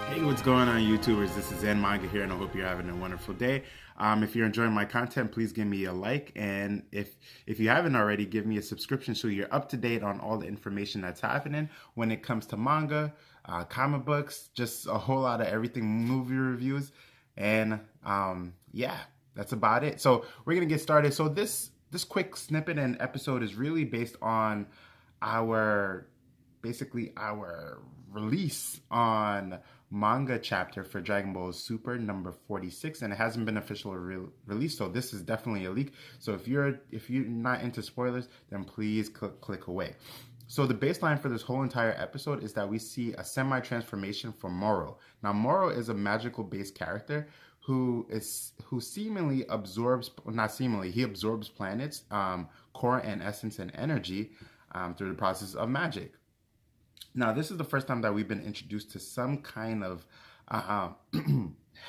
Hey, what's going on, YouTubers? This is Manga here, and I hope you're having a wonderful day. If you're enjoying my content, please give me a like, and if you haven't already, give me a subscription so you're up to date on all the information that's happening when it comes to manga, comic books, just a whole lot of everything, movie reviews, and yeah, that's about it. So we're gonna get started. So this quick snippet and episode is really based on our basically our release on manga chapter for Dragon Ball Super number 46, and it hasn't been officially released, so this is definitely a leak. So if you're not into spoilers, then please click away. So the baseline for this whole entire episode is that we see a semi-transformation for Moro. Now Moro is a magical based character who seemingly absorbs, not seemingly, he absorbs planets, core and essence and energy through the process of magic. Now, this is the first time that we've been introduced to some kind of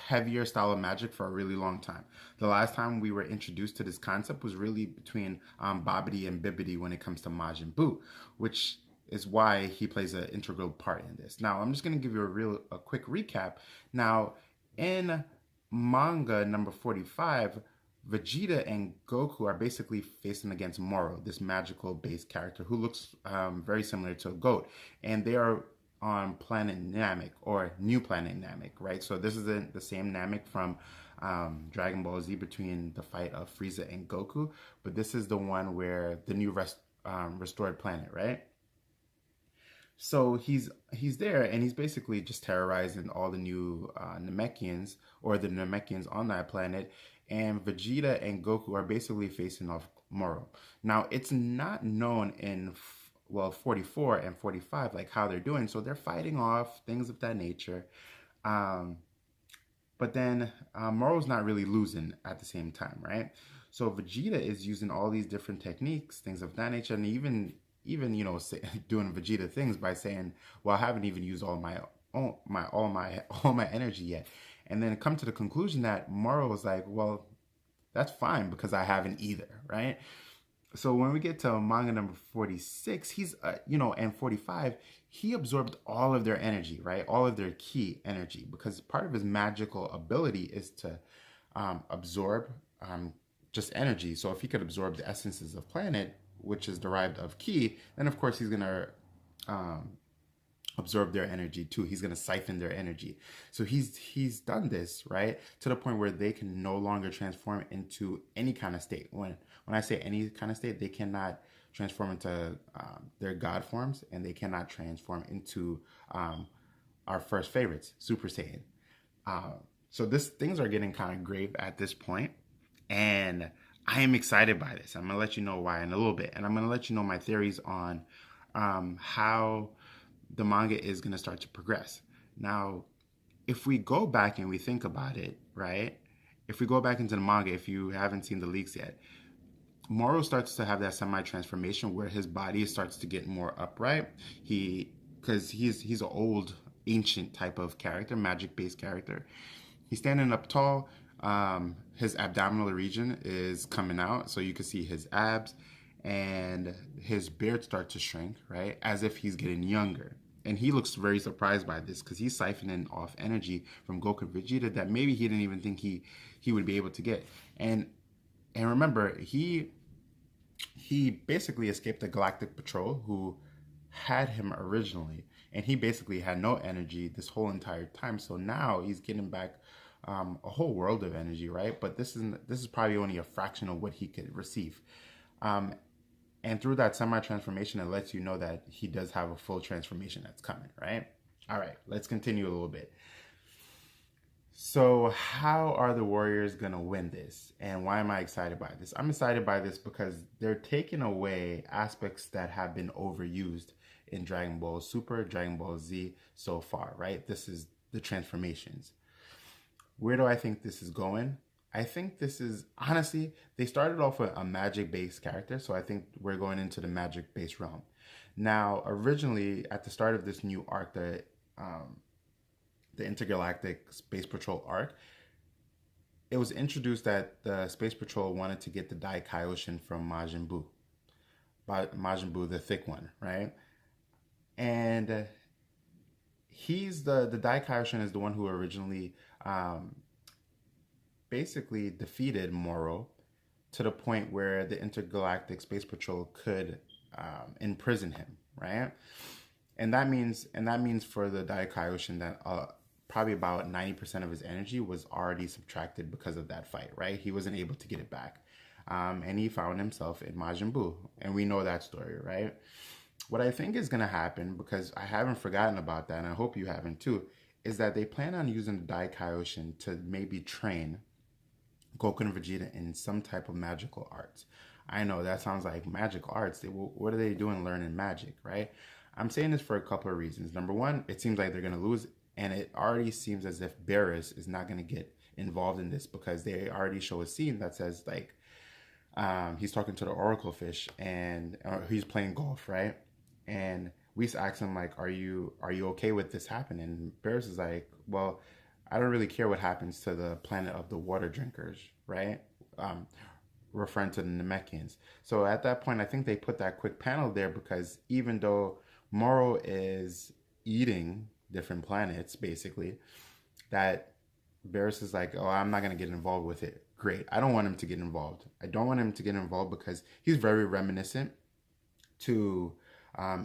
heavier style of magic for a really long time. The last time we were introduced to this concept was really between Babidi and Bibidi when it comes to Majin Buu, which is why he plays an integral part in this. Now, I'm just going to give you a quick recap. Now, in manga number 45, Vegeta and Goku are basically facing against Moro, this magical based character who looks very similar to a goat. And they are on planet Namek, or new planet Namek, right? So this isn't the same Namek from Dragon Ball Z between the fight of Frieza and Goku, but this is the one where the new restored planet, right? So he's there, and he's basically just terrorizing all the new Namekians, or the Namekians on that planet. And Vegeta and Goku are basically facing off Moro. Now, it's not known in 44 and 45 like how they're doing, so they're fighting off things of that nature. But then Moro's not really losing at the same time, right? So Vegeta is using all these different techniques, things of that nature, and even doing Vegeta things by saying, "Well, I haven't even used all my energy yet," and then come to the conclusion that Moro was like, "Well, that's fine because I haven't either," right? So when we get to manga number 46, he's and 45, he absorbed all of their energy, right? All of their key energy, because part of his magical ability is to absorb just energy. So if he could absorb the essences of planet, which is derived of ki, then of course he's gonna absorb their energy too. He's gonna siphon their energy. So he's done this, right, to the point where they can no longer transform into any kind of state. When I say any kind of state, they cannot transform into their god forms, and they cannot transform into our first favorites, Super Saiyan. So things are getting kind of grave at this point, and I am excited by this. I'm going to let you know why in a little bit. And I'm going to let you know my theories on how the manga is going to start to progress. Now, if we go back and we think about it, right? If we go back into the manga, if you haven't seen the leaks yet, Moro starts to have that semi-transformation where his body starts to get more upright. Because he's an old, ancient type of character, magic-based character. He's standing up tall. His abdominal region is coming out, so you can see his abs, and his beard starts to shrink, right, as if he's getting younger. And he looks very surprised by this because he's siphoning off energy from Goku and Vegeta that maybe he didn't even think he would be able to get. And remember, he basically escaped the Galactic Patrol, who had him originally, and he basically had no energy this whole entire time. So now he's getting back a whole world of energy, right? But this is probably only a fraction of what he could receive. And through that semi-transformation, it lets you know that he does have a full transformation that's coming, right? All right, let's continue a little bit. So how are the Warriors going to win this? And why am I excited by this? I'm excited by this because they're taking away aspects that have been overused in Dragon Ball Super, Dragon Ball Z so far, right? This is the transformations. Where do I think this is going? I think this is, honestly, they started off with a magic-based character, so I think we're going into the magic-based realm. Now, originally, at the start of this new arc, the Intergalactic Space Patrol Arc, it was introduced that the Space Patrol wanted to get the Dai Kaioshin from Majin Buu. Majin Buu, the thick one, right? And he's the Daikaishin is the one who originally um, basically defeated Moro to the point where the Intergalactic Space Patrol could imprison him, right? And that means for the Daikaishin that probably about 90% of his energy was already subtracted because of that fight, right? He wasn't able to get it back. And he found himself in Majin Buu. And we know that story, right? What I think is going to happen, because I haven't forgotten about that, and I hope you haven't too, is that they plan on using the Daikaishin to maybe train Goku and Vegeta in some type of magical arts. I know that sounds like magical arts. What are they doing learning magic, right? I'm saying this for a couple of reasons. Number one, it seems like they're going to lose, and it already seems as if Merus is not going to get involved in this because they already show a scene that says like he's talking to the Oracle fish and he's playing golf, right? And we ask him like, "Are you okay with this happening?" And Merus is like, "Well, I don't really care what happens to the planet of the water drinkers, right?" Referring to the Namekians. So at that point, I think they put that quick panel there because even though Moro is eating different planets, basically, that Barris is like, oh, I'm not going to get involved with it. Great. I don't want him to get involved. I don't want him to get involved because he's very reminiscent to,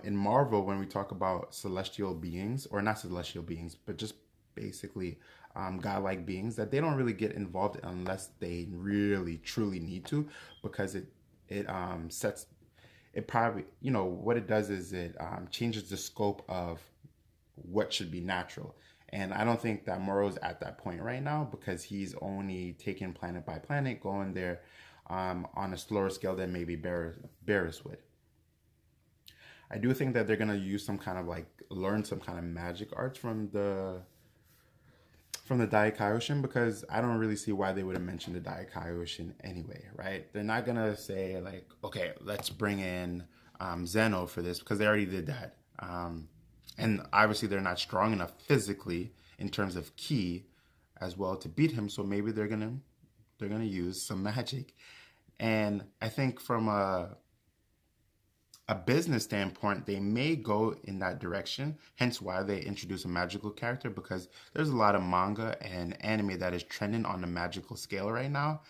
in Marvel, when we talk about celestial beings, or not celestial beings, but just basically godlike beings, that they don't really get involved unless they really truly need to, because it sets it probably, what it does is it changes the scope of what should be natural. And I don't think that Moro's at that point right now because he's only taking planet by planet, going there on a slower scale than maybe Barris would. I do think that they're going to use some kind of learn some kind of magic arts from the Daikaishin, because I don't really see why they would have mentioned the Daikaishin anyway, right? They're not going to say like, okay, let's bring in Zeno for this, because they already did that. And obviously they're not strong enough physically in terms of ki as well to beat him, so maybe they're going to use some magic. And I think from a business standpoint, they may go in that direction, hence why they introduce a magical character, because there's a lot of manga and anime that is trending on the magical scale right now.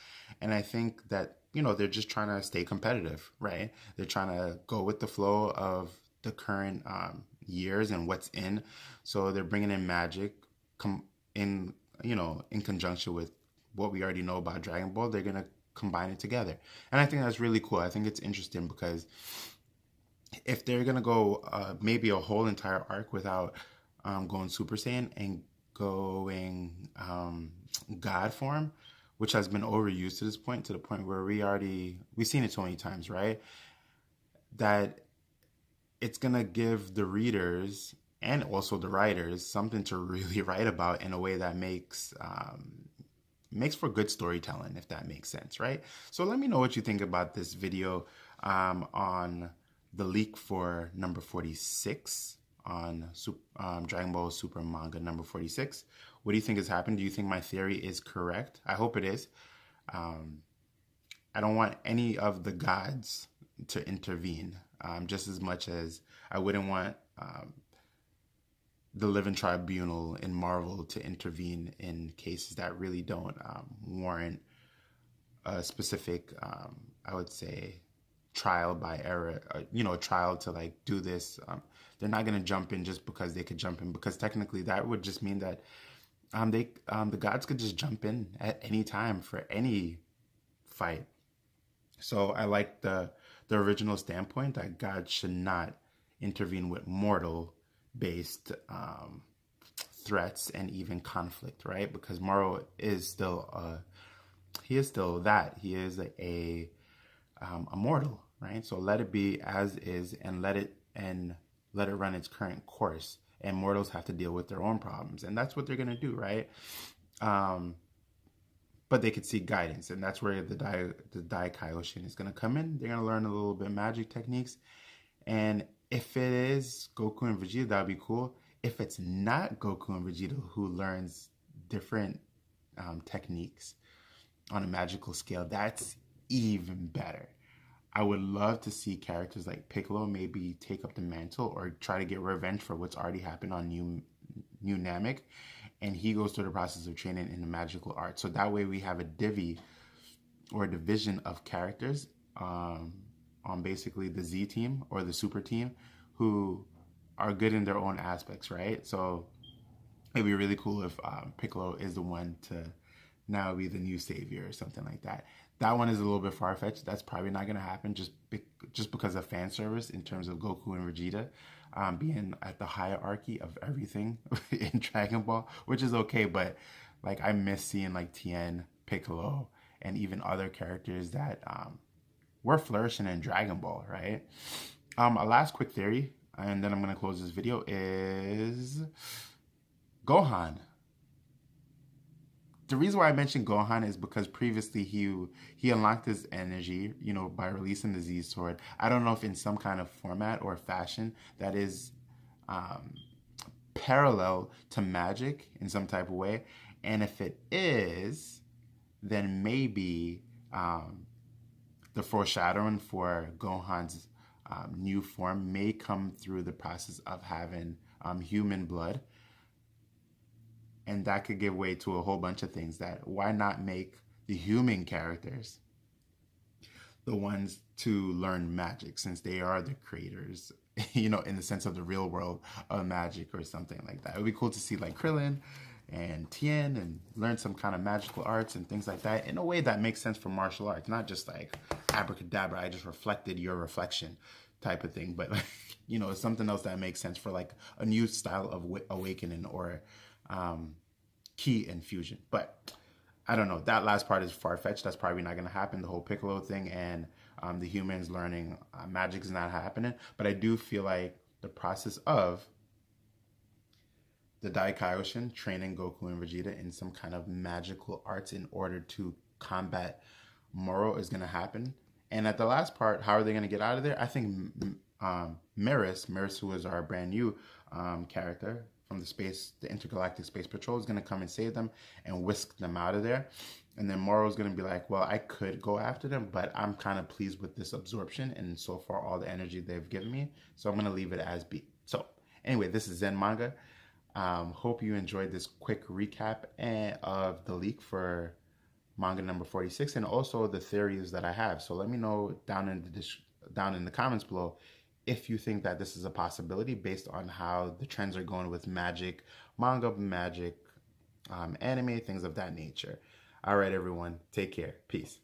And I think that, they're just trying to stay competitive, right? They're trying to go with the flow of the current years and what's in. So they're bringing in magic in conjunction with what we already know about Dragon Ball. They're going to combine it together. And I think that's really cool. I think it's interesting because if they're going to go maybe a whole entire arc without going Super Saiyan and going God form, which has been overused to this point, to the point where we've seen it so many times, right? That it's going to give the readers and also the writers something to really write about in a way that makes for good storytelling, if that makes sense, right? So let me know what you think about this video on the leak for number 46 on Dragon Ball Super Manga number 46. What do you think has happened? Do you think my theory is correct? I hope it is. I don't want any of the gods to intervene, just as much as I wouldn't want the Living Tribunal in Marvel to intervene in cases that really don't warrant a specific, I would say, trial by error, a trial to do this. They're not going to jump in just because they could jump in, because technically that would just mean that the gods could just jump in at any time for any fight. So I like the original standpoint that God should not intervene with mortal-based threats and even conflict, right? Because Moro is still he is still that. He is a mortal, right? So let it be as is, and let it run its current course. And mortals have to deal with their own problems, and that's what they're gonna do, right? But they could seek guidance, and that's where the Daikaishin is gonna come in. They're gonna learn a little bit of magic techniques, and if it is Goku and Vegeta, that'd be cool. If it's not Goku and Vegeta who learns different techniques on a magical scale, that's even better. I would love to see characters like Piccolo maybe take up the mantle or try to get revenge for what's already happened on new Namek, and he goes through the process of training in the magical art. So that way we have a divvy or a division of characters on basically the Z team or the super team who are good in their own aspects, right? So it'd be really cool if Piccolo is the one to now be the new savior or something like that. That one is a little bit far-fetched. That's probably not going to happen just because of fan service in terms of Goku and Vegeta being at the hierarchy of everything in Dragon Ball, which is okay, but like I miss seeing like Tien, Piccolo, and even other characters that were flourishing in Dragon Ball, right? A last quick theory, and then I'm going to close this video, is Gohan. The reason why I mentioned Gohan is because previously he unlocked his energy, you know, by releasing the Z Sword. I don't know if in some kind of format or fashion that is parallel to magic in some type of way. And if it is, then maybe the foreshadowing for Gohan's new form may come through the process of having human blood. And that could give way to a whole bunch of things. That why not make the human characters the ones to learn magic, since they are the creators, you know, in the sense of the real world of magic or something like that. It would be cool to see like Krillin and Tien and learn some kind of magical arts and things like that in a way that makes sense for martial arts, not just like abracadabra, I just reflected your reflection type of thing, but like, you know, it's something else that makes sense for like a new style of awakening or key infusion. But I don't know, that last part is far-fetched. That's probably not going to happen, the whole Piccolo thing and the humans learning magic is not happening. But I do feel like the process of the Daikaijin training Goku and Vegeta in some kind of magical arts in order to combat Moro is going to happen. And at the last part, how are they going to get out of there? I think Merus, who is our brand new character from the Intergalactic Space Patrol, is going to come and save them and whisk them out of there. And then Moro's going to be like, well, I could go after them, but I'm kind of pleased with this absorption and so far all the energy they've given me. So I'm going to leave it as be. So anyway, this is Zen Manga. Hope you enjoyed this quick recap of the leak for manga number 46 and also the theories that I have. So let me know down in the comments below if you think that this is a possibility based on how the trends are going with magic, manga, magic, anime, things of that nature. All right, everyone, take care. Peace.